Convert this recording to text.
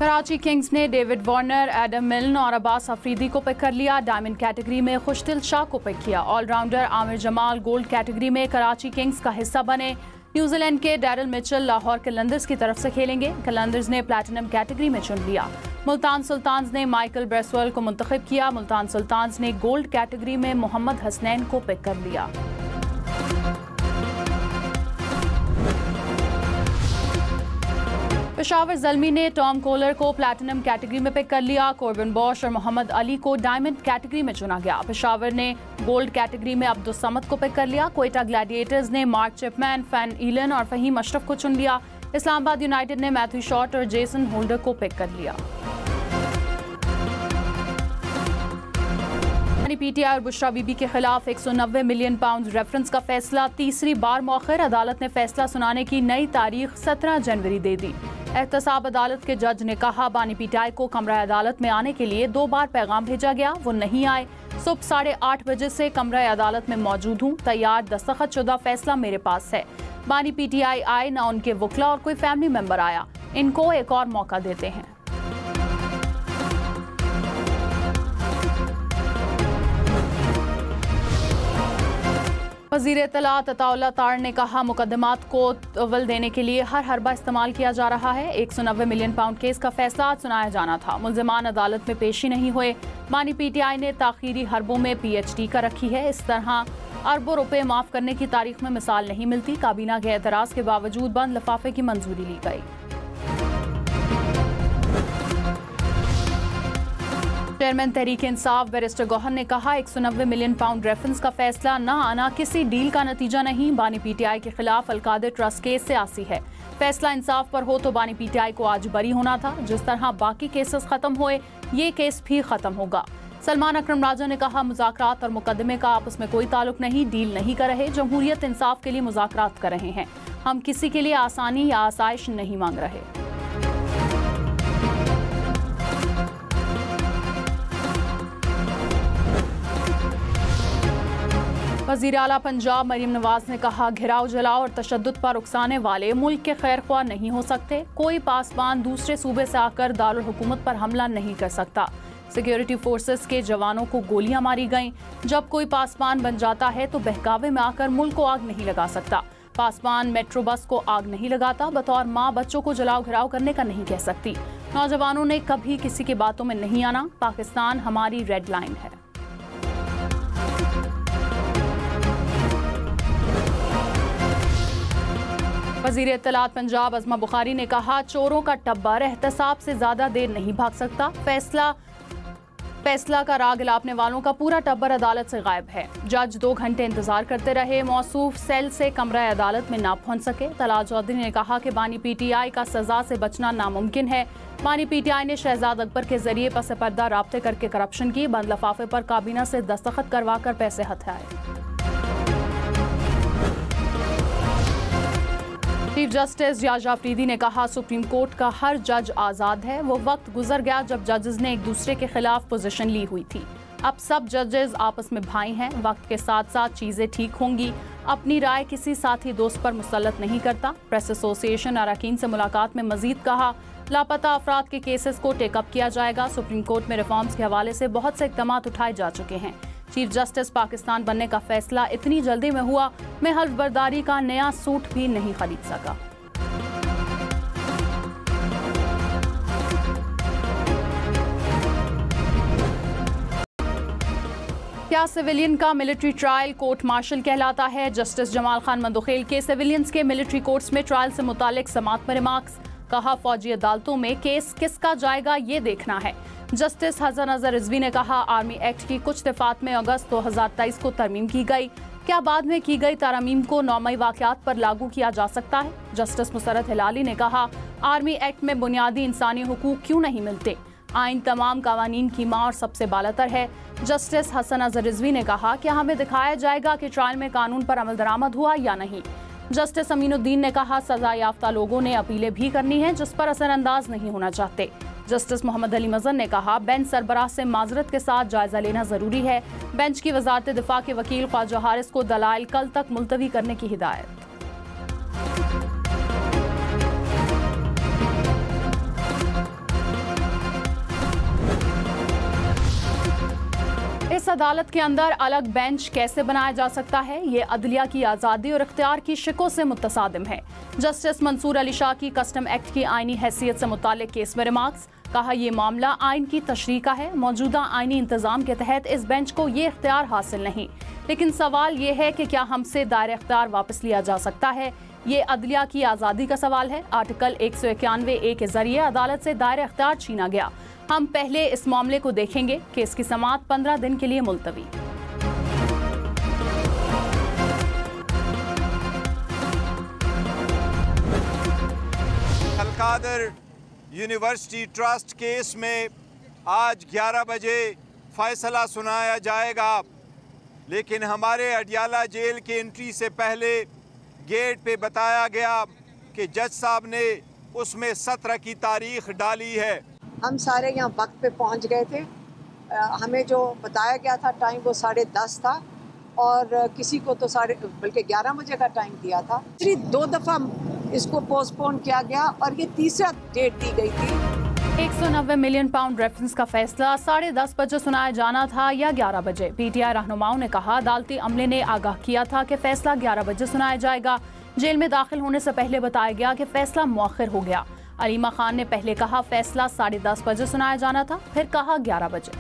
Karachi Kings ने David Warner, Adam मिल्न और अब्बास अफरीदी को पिक कर लिया। डायमंड कैटेगरी में खुशदिल शाह को पिक किया। Allrounder Aamir Jamal gold category में कराची किंग्स का हिस्सा बने। न्यूजीलैंड के डैरल मिचेल लाहौर कलंदर्स की तरफ से खेलेंगे। कलंदर्स ने प्लैटिनम कैटेगरी में चुन लिया। मुल्तान सुल्तान्स ने माइकल ब्रेसवेल को मुंतखब किया। मुल्तान सुल्तान्स ने गोल्ड कैटेगरी में मोहम्मद हसनैन को पिक कर लिया। पेशावर ज़ल्मी ने टॉम कोलर को प्लैटिनम कैटेगरी में पिक कर लिया। कॉर्बिन बॉश और मोहम्मद अली को डायमंड कैटेगरी में चुना गया। पेशावर ने गोल्ड कैटेगरी में अब्दुल समद को पिक कर लिया। क्वेटा ग्लैडिएटर्स ने मार्क चिपमैन, फैन ईलन और फहीम अशरफ को चुन लिया। इस्लामाबाद यूनाइटेड ने मैथ्यू शॉर्ट और जेसन होल्डर को पिक कर लिया। पीटीआई और बुशरा बीबी के खिलाफ 190 मिलियन पाउंड रेफरेंस का फैसला तीसरी बार मौखर। अदालत ने फैसला सुनाने की नई तारीख 17 जनवरी दे दी। एहतसाब अदालत के जज ने कहा, बानी पीटीआई को कमरा अदालत में आने के लिए 2 बार पैगाम भेजा गया, वो नहीं आए। सुबह 8:30 बजे से कमरा अदालत में मौजूद हूँ, तैयार दस्तखतशुदा फैसला मेरे पास है। बानी पीटीआई आए, ना उनके वकला और कोई फैमिली मेंबर आया। इनको एक और मौका देते हैं। वज़ीर इत्तलात अताउल्लाह तार ने कहा, मुकदमात को तवल देने के लिए हर हरबा इस्तेमाल किया जा रहा है। 190 मिलियन पाउंड केस का फैसला आज सुनाया जाना था। मुल्ज़िमान अदालत में पेशी नहीं हुए। बानी पीटीआई ने ताख़ीरी हरबों में PhD का रखी है। इस तरह अरबों रुपए माफ़ करने की तारीख में मिसाल नहीं मिलती। काबीना के एतराज़ के बावजूद बंद लिफाफे की मंजूरी ली गई। चेयरमैन तहरीक इंसाफ बैरिस्टर गौहर ने कहा, 190 मिलियन पाउंड रेफरेंस का फैसला न आना किसी डील का नतीजा नहीं। बानी पीटीआई के खिलाफ अलकादर ट्रस्ट केस सियासी है। फैसला इंसाफ पर हो तो बानी पीटीआई को आज बरी होना था। जिस तरह बाकी केसेस खत्म हुए, ये केस भी खत्म होगा। सलमान अकरम राजा ने कहा, मुज़ाकरात और मुकदमे का आपस में कोई ताल्लुक नहीं, डील नहीं कर रहे। जमहूरियत इंसाफ के लिए मुज़ाकरात कर रहे हैं। हम किसी के लिए आसानी या आसाइश नहीं मांग रहे। वज़ीर आला पंजाब मरीम नवाज ने कहा, घिराव जलाओ और तशद्दुद पर उकसाने वाले मुल्क के खैर ख्वाह नहीं हो सकते। कोई पासबान दूसरे सूबे से आकर दारुल हुकूमत पर हमला नहीं कर सकता। सिक्योरिटी फोर्सेस के जवानों को गोलियां मारी गईं। जब कोई पासबान बन जाता है तो बहकावे में आकर मुल्क को आग नहीं लगा सकता। पासबान मेट्रो बस को आग नहीं लगाता। बतौर माँ बच्चों को जलाओ घिराव करने का नहीं कह सकती। नौजवानों ने कभी किसी की बातों में नहीं आना। पाकिस्तान हमारी रेड लाइन है। वज़ीर इत्तलात पंजाब अज़मा बुखारी ने कहा, चोरों का टब्बर एहतसाब से ज्यादा देर नहीं भाग सकता। फैसला का राग लापने वालों का पूरा टब्बर अदालत से गायब है। जज 2 घंटे इंतजार करते रहे, मौसूफ सेल से कमरा अदालत में ना पहुंच सके। तलाल चौधरी ने कहा कि बानी पीटीआई का सजा से बचना नामुमकिन है। बानी पीटीआई ने शहजाद अकबर के जरिए पस पर्दा राब्ते करके करप्शन की। बंद लफाफे पर काबीना से दस्तखत करवा कर पैसे हथियाए। चीफ जस्टिस रियाज अफरीदी ने कहा, सुप्रीम कोर्ट का हर जज आज़ाद है। वो वक्त गुजर गया जब जजेस ने एक दूसरे के खिलाफ पोजीशन ली हुई थी। अब सब जजेस आपस में भाई हैं। वक्त के साथ साथ चीज़ें ठीक होंगी। अपनी राय किसी साथी दोस्त पर मुसल्लत नहीं करता। प्रेस एसोसिएशन अरकान से मुलाकात में मजीद कहा, लापता अफराद के केसेस को टेकअप किया जाएगा। सुप्रीम कोर्ट में रिफॉर्म्स के हवाले से बहुत से इक़दाम उठाए जा चुके हैं। चीफ जस्टिस पाकिस्तान बनने का फैसला इतनी जल्दी में हुआ, मैं हल्फ बर्दारी का नया सूट भी नहीं खरीद सका। क्या सिविलियन का मिलिट्री ट्रायल कोर्ट मार्शल कहलाता है? जस्टिस जमाल खान मंदोखेल के सिविलियंस के मिलिट्री कोर्ट्स में ट्रायल से मुतालिक समात में रिमार्क्स। कहा, फौजी अदालतों में केस किसका जाएगा ये देखना है। जस्टिस हसन अजहर रिजवी ने कहा, आर्मी एक्ट की कुछ दफात में अगस्त 2023 को तरमीम की गई। क्या बाद में की गई तरमीम को नौमई वाक़यात पर लागू किया जा सकता है? जस्टिस मुसरत हिलाली ने कहा, आर्मी एक्ट में बुनियादी इंसानी हुकूक क्यों नहीं मिलते? आइन तमाम कानून की माँ और सबसे बालातर है। जस्टिस हसन अजहर रिजवी ने कहा, क्या हमें दिखाया जाएगा कि ट्रायल में कानून पर अमल दरामद हुआ या नहीं? जस्टिस अमीनुद्दीन ने कहा, सजा याफ्ता लोगों ने अपीलें भी करनी है जिस पर असरअंदाज नहीं होना चाहते। जस्टिस मोहम्मद अली मजन ने कहा, बेंच सरबराह से माजरत के साथ जायजा लेना जरूरी है। बेंच की वजारत दिफा के वकील ख्वाजा हारिस को दलाइल कल तक मुलतवी करने की हिदायत। अदालत के अंदर अलग बेंच कैसे बनाया जा सकता है, ये अदलिया की आज़ादी और इख्तियार की शिकों से मुतसादिम है। जस्टिस मंसूर अली शाह की कस्टम एक्ट की आईनी हैसियत से मुताल्लिक केस में रिमार्क्स। कहा यह मामला आइन की तशरीह का है, मौजूदा आइनी इंतजाम के तहत इस बेंच को ये इख्तियार हासिल नहीं। लेकिन सवाल ये है कि क्या हमसे दायरे इख्तियार वापस लिया जा सकता है। ये अदलिया की आज़ादी का सवाल है। आर्टिकल 191A के जरिए अदालत से दायरे इख्तियार छीना गया। हम पहले इस मामले को देखेंगे। केस की समाअत 15 दिन के लिए मुलतवी। अलकादर यूनिवर्सिटी ट्रस्ट केस में आज 11 बजे फैसला सुनाया जाएगा, लेकिन हमारे अडियाला जेल के एंट्री से पहले गेट पे बताया गया कि जज साहब ने उसमें 17 की तारीख डाली है। हम सारे यहाँ वक्त पे पहुँच गए थे। हमें जो बताया गया था टाइम वो 10:30 था और किसी को तो बल्कि 11 बजे का टाइम दिया था। 2 दफ़ा इसको पोस्टपोन किया गया और ये तीसरा डेट दी गई थी। 190 मिलियन पाउंड रेफरेंस का फैसला 10:30 बजे सुनाया जाना था या 11 बजे। पीटीआई रहनुमाओं ने कहा अदालती अमले ने आगाह किया था कि फैसला 11 बजे सुनाया जाएगा। जेल में दाखिल होने से पहले बताया गया कि फैसला मुअख्खर हो गया। अलीमा खान ने पहले कहा फैसला 10:30 बजे सुनाया जाना था, फिर कहा 11 बजे।